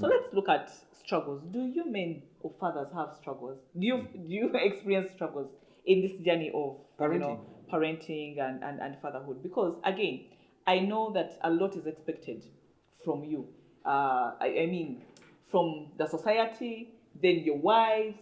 So let's look at struggles. Do you men or fathers have struggles? Do you experience struggles in this journey of parenting and fatherhood? Because again, I know that a lot is expected from you. I mean, from the society, then your wives.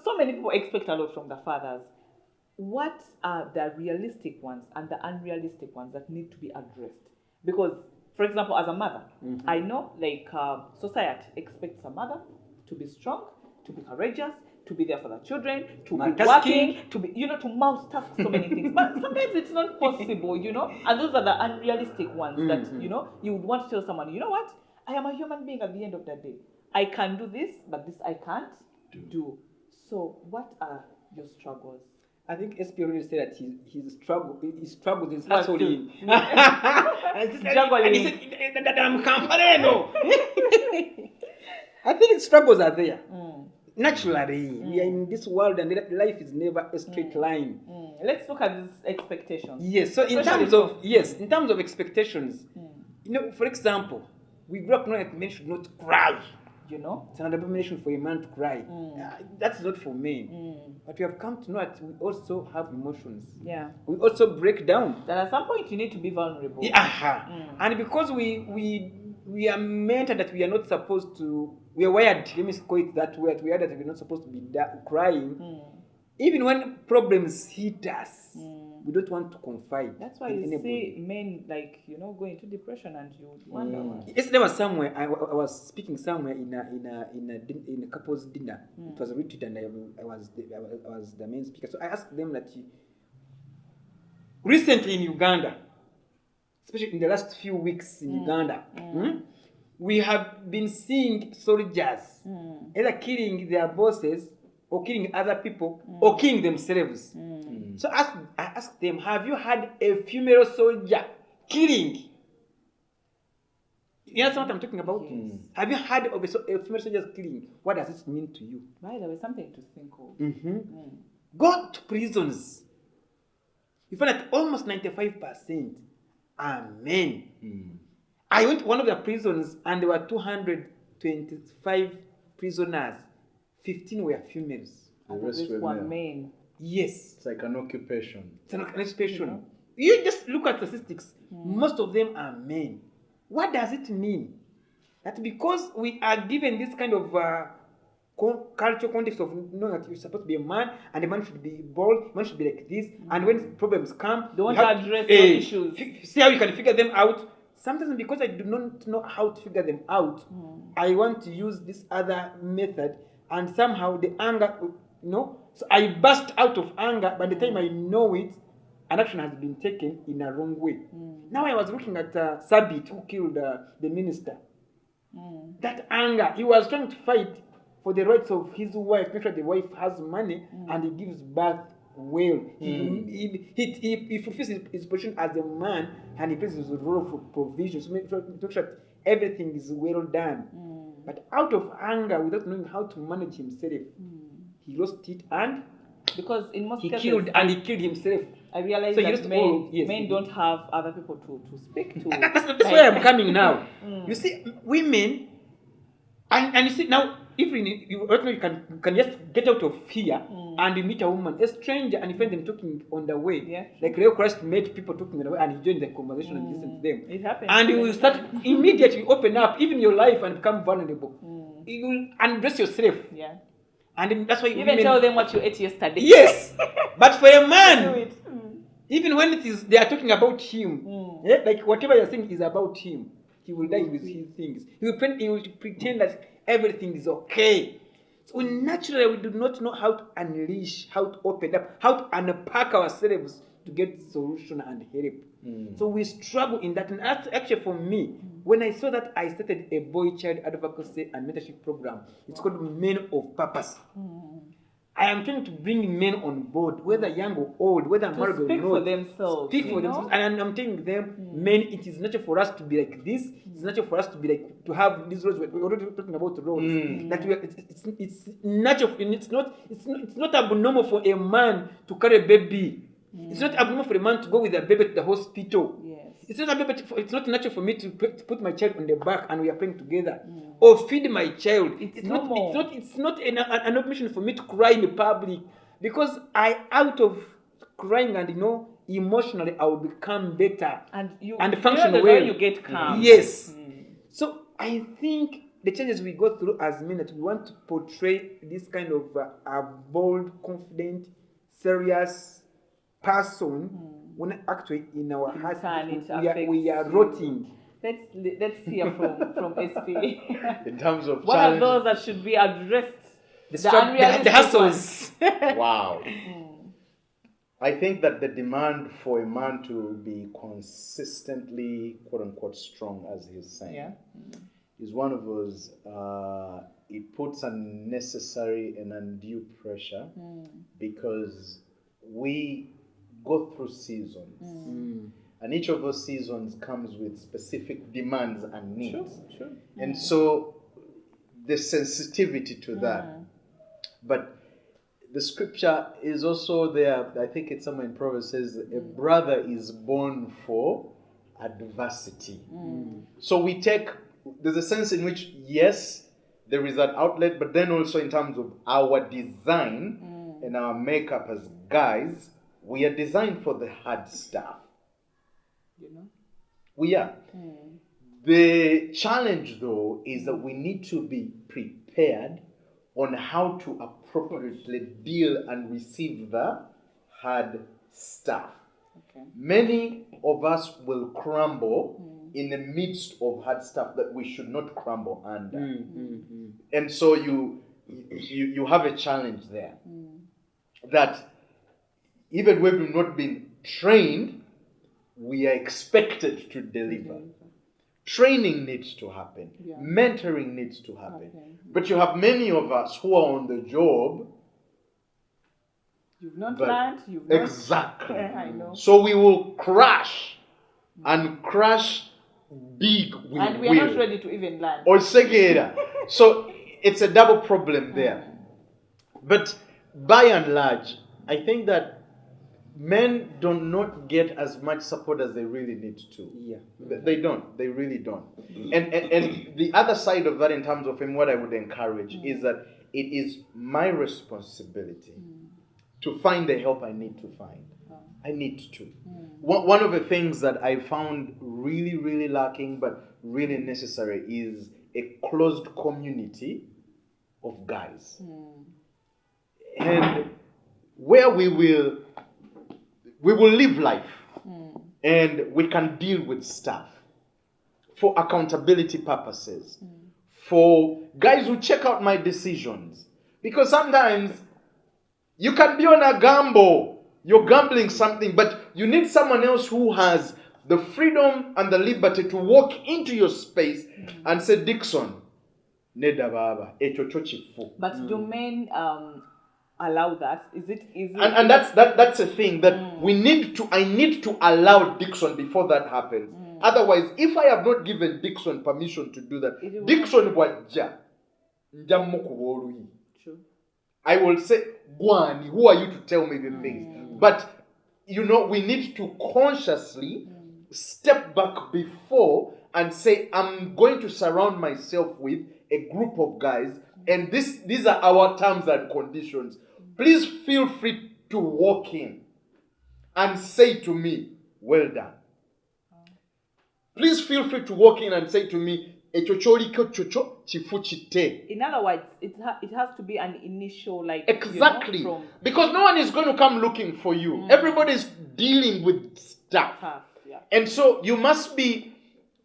So many people expect a lot from the fathers. What are the realistic ones and the unrealistic ones that need to be addressed? Because, for example, as a mother, I know society expects a mother to be strong, to be courageous, to be there for the children, to be working, to be, to multitask so many things. But sometimes it's not possible, and those are the unrealistic ones that, you would want to tell someone, you know what? I am a human being at the end of the day. I can do this, but this I can't do. So what are your struggles? I think SP already said that his struggle is hustling. Juggling. I think struggles are there. Naturally, we are in this world and life is never a straight line. Let's look at these expectations. Yes, so in terms of expectations, for example, we grew up knowing that men should not cry. It's an abomination for a man to cry. That's not for men. But we have come to know that we also have emotions. Yeah. We also break down. That at some point you need to be vulnerable. And because we are mentored that we are not supposed to, we are wired, let me call it that way, we are that we're not supposed to be crying. Even when problems hit us, we don't want to confide. That's why you see men go into depression and you wonder. Yesterday was somewhere. I was speaking somewhere in a couple's dinner. It was a retreat, and I was the main speaker. So I asked them that recently in Uganda, especially in the last few weeks in Uganda, we have been seeing soldiers either killing their bosses or killing other people or killing themselves. So I asked them, have you had a female soldier killing? You understand what I'm talking about? Have you heard of a female soldier killing? What does it mean to you? Right, there was something to think of. Go to prisons. You find that almost 95% are men. I went to one of the prisons and there were 225 prisoners. 15 were females. The rest were men. Yes. It's like an occupation. It's an occupation. You just look at statistics. Most of them are men. What does it mean? That because we are given this kind of cultural context of knowing that you're supposed to be a man and a man should be bold, a man should be like this, and when problems come, they want to address those issues. See how you can figure them out. Sometimes because I do not know how to figure them out, I want to use this other method, and somehow the anger, so I burst out of anger. By the time I know it, an action has been taken in a wrong way. Now I was looking at Sabit, who killed the minister. That anger, he was trying to fight for the rights of his wife, make sure the wife has money and he gives birth well. He fulfills his position as a man and he plays his role for provision. So make sure everything is well done. But out of anger, without knowing how to manage himself, he lost it and because in most cases, he killed himself. I realize that men don't have other people to speak to. That's where I'm coming now. You see, women, and you see now, even you can just get out of here and you meet a woman, a stranger, and you find them talking on the way. Yeah. Like Leo Christ met people talking on the way and he joined the conversation and listened to them. It happens. And you will start immediately open up, even your life, and become vulnerable. You will undress yourself. Yeah. And that's why you even tell them what you ate yesterday. Yes. But for a man, even when they are talking about him, like whatever you're saying is about him, he will die with his things. He will pretend that everything is okay. So naturally, we do not know how to unleash, how to open up, how to unpack ourselves to get solution and help. So we struggle in that. And actually, for me, when I saw that, I started a boy child advocacy and mentorship program. It's called Men of Purpose. I am trying to bring men on board, whether young or old, whether married or not. Speak for themselves. Speak for themselves. And I'm telling them, men, it is natural for us to be like this. It's natural for us to be like, to have these roles. We're already talking about roles. That it's natural. It's not abnormal for a man to carry a baby. It's not abnormal for a man to go with a baby to the hospital. Yes. It's not natural for me to put my child on the back and we are playing together, or feed my child. It's not an option for me to cry in public, because out of crying and emotionally I will become better and function well. You get calm. Yes. So I think the changes we go through as men, that we want to portray this kind of a bold, confident, serious person, when actually in our hearts we are rotting. Let's hear from SP. In terms of what are those that should be addressed? The hustles. Wow. I think that the demand for a man to be consistently, quote unquote, strong, as he's saying, is one of those. It puts unnecessary and undue pressure because we go through seasons, and each of those seasons comes with specific demands and needs. Sure. And so the sensitivity to that. But the scripture is also there, I think it's somewhere in Proverbs, says a brother is born for adversity. So there's a sense in which, yes, there is an outlet, but then also in terms of our design and our makeup as guys, we are designed for the hard stuff. We are. The challenge, though, is that we need to be prepared on how to appropriately deal and receive the hard stuff. Okay. Many of us will crumble in the midst of hard stuff that we should not crumble under. And so you have a challenge there. That even when we've not been trained, we are expected to deliver. Training needs to happen. Mentoring needs to happen. But you have many of us who are on the job. You've not learned. You've not. Exactly. I know. So we will crash and crash big. And we are not ready to even learn. Or so it's a double problem there. But by and large, I think that men do not get as much support as they really need to. They don't. They really don't. And the other side of that, in terms of him, what I would encourage is that it is my responsibility to find the help I need to find. I need to. One of the things that I found really, really lacking, but really necessary, is a closed community of guys. And where we will live life and we can deal with stuff for accountability purposes, for guys who check out my decisions. Because sometimes you can be on a gamble, you're gambling something, but you need someone else who has the freedom and the liberty to walk into your space and say, Dixon, neda baba, echo chochifu. But do men allow that? Is it? And that's a thing that I need to allow Dixon before that happens. Otherwise, if I have not given Dixon permission to do that, Dixon wajja True. I will say, Gwani, who are you to tell me the things? But we need to consciously step back before and say, I'm going to surround myself with a group of guys, and these are our terms and conditions. Please feel free to walk in and say to me, well done. Please feel free to walk in and say to me, in other words, it has to be an initial, exactly, because no one is going to come looking for you. Everybody's dealing with stuff. And so you must be,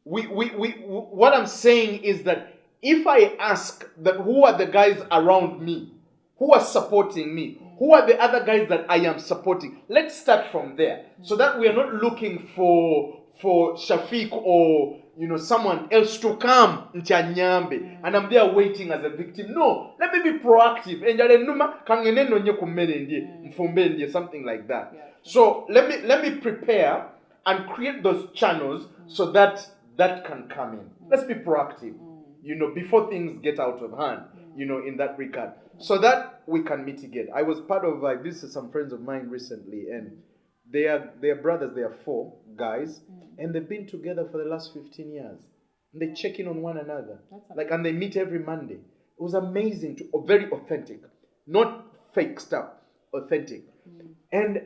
what I'm saying is that if I ask that who are the guys around me, who are supporting me, who are the other guys that I am supporting, let's start from there, so that we are not looking for Shafiq or someone else to come and I'm there waiting as a victim. No, let me be proactive. Something like that. So let me prepare and create those channels so that can come in. Let's be proactive, before things get out of hand, in that regard, so that we can mitigate. I was part of, I visited some friends of mine recently, and They are brothers. They are 4 guys, and they've been together for the last 15 years. And they check in on one another, and they meet every Monday. It was amazing, very authentic, not fake stuff, authentic, and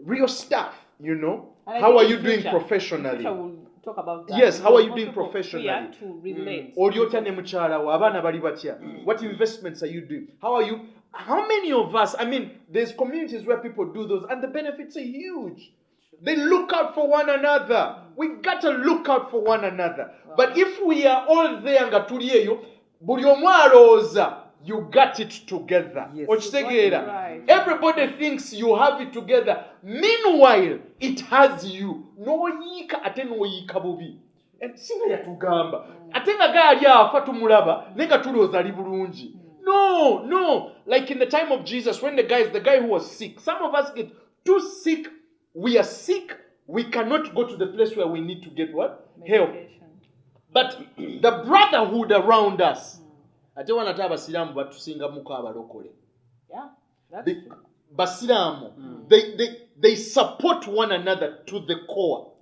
real stuff. And how are you doing professionally? We'll talk about that. Yes, how are you doing professionally? To relate. What investments are you doing? How many of us, there's communities where people do those and the benefits are huge. They look out for one another. We got to look out for one another. Wow. But if we are all there, you got it together. Yes. Right. Everybody thinks you have it together. Meanwhile, it has you. No yika ate no yika bubi. And singa yatugamba. Ate nga gali afa tumulaba nenga tuloza ali bulungi. No. Like in the time of Jesus, when the guy who was sick, some of us get too sick. We are sick. We cannot go to the place where we need to get what? Help. But the brotherhood around us. Ate wanata abasiramu batusinga muko abalokole. Yeah, that's true. Basiramu, they support one another to the core.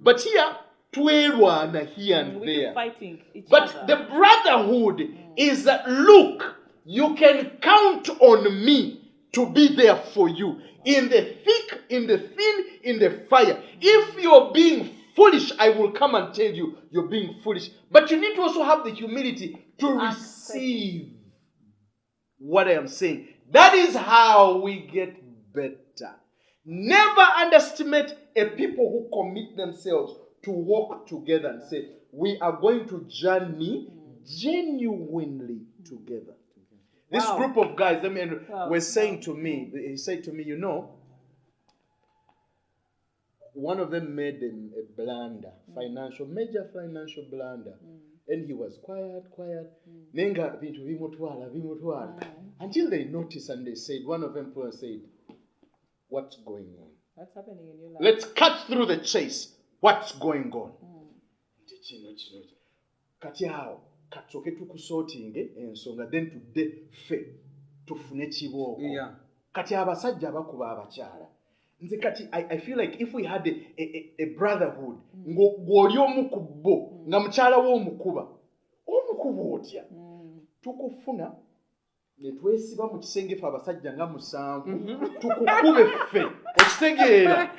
But here, twerwana here and there. Fighting each but other. The brotherhood is that, look, you can count on me to be there for you. In the thick, in the thin, in the fire. If you're being foolish, I will come and tell you you're being foolish. But you need to also have the humility to receive what I am saying. That is how we get better. Never underestimate a people who commit themselves to walk together and say, we are going to journey genuinely together. This group of guys, were saying to me, he said to me, one of them made a blunder, major financial blunder. And he was quiet. Nenga bintu bimutwala. Until they noticed and they said, one of them said, what's going on? What's happening in your life? Let's cut through the chase. What's going on? Kati hao, katoke tukusorting ensonga then today fe tufune kiboko. Kati abasajja bakuba abakyala. Nze kati I feel like if we had a brotherhood, ng'oli omu ku bo nga mukyala wo omukuba otya tukufuna ne twesiba mu kisenge fe abasajja nga 7 tukukube ffe okitegeera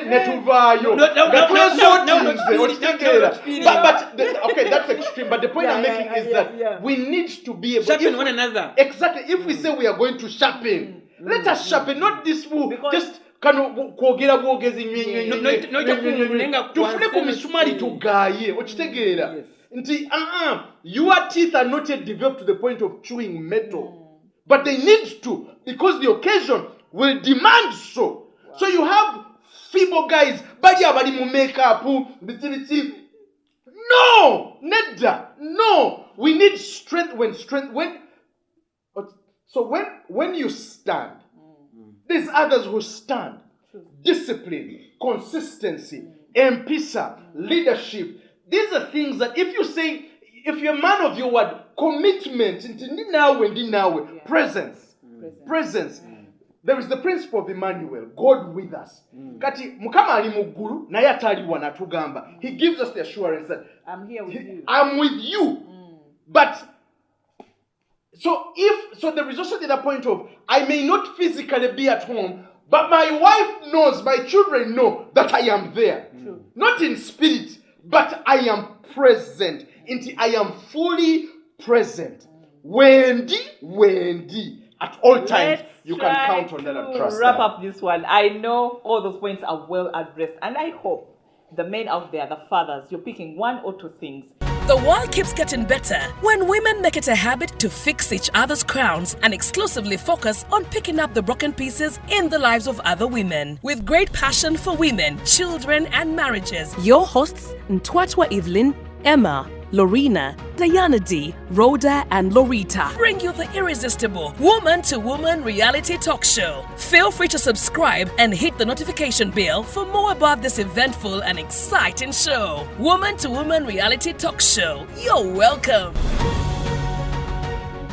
ne tuvaayo nga twesotinze okitegeera. Okay, that's extreme, but the point I'm making is that we need to be able sharpen one another. Exactly. If we say we are going to sharpen, let us sharpen, not this fool just kwogera bwogezi tufune ku misumali tugaaye okitegeera nti your teeth are not yet developed to the point of chewing metal, but they need to, because the occasion will demand so. So you have feeble guys bali abali mu makeup biti. No, nedda. No, we need strength when you stand, there's others who stand. Discipline, consistency, empisa, leadership. These are things that if you're a man of your word, commitment, presence. There is the principle of Emmanuel, God with us. Kati mukama ali muggulu naye atali wana tugamba. He gives us the assurance that I'm here with you. I'm with you. But so there is also the point of I may not physically be at home, but my wife knows, my children know that I am there. True. Not in spirit, but I am present. I am fully present. Wendy, at all times, you can count on that and trust wrap that. up this one. I know all those points are well addressed, and I hope the men out there, the fathers, you're picking 1 or 2 things. The world keeps getting better when women make it a habit to fix each other's crowns and exclusively focus on picking up the broken pieces in the lives of other women. With great passion for women, children, and marriages, your hosts, Ntwatwa Evelyn, Emma, Lorena, Diana D, Rhoda, and Lorita bring you the irresistible Woman to Woman reality talk show. Feel free to subscribe and hit the notification bell for more about this eventful and exciting show. Woman to Woman reality talk show. You're welcome.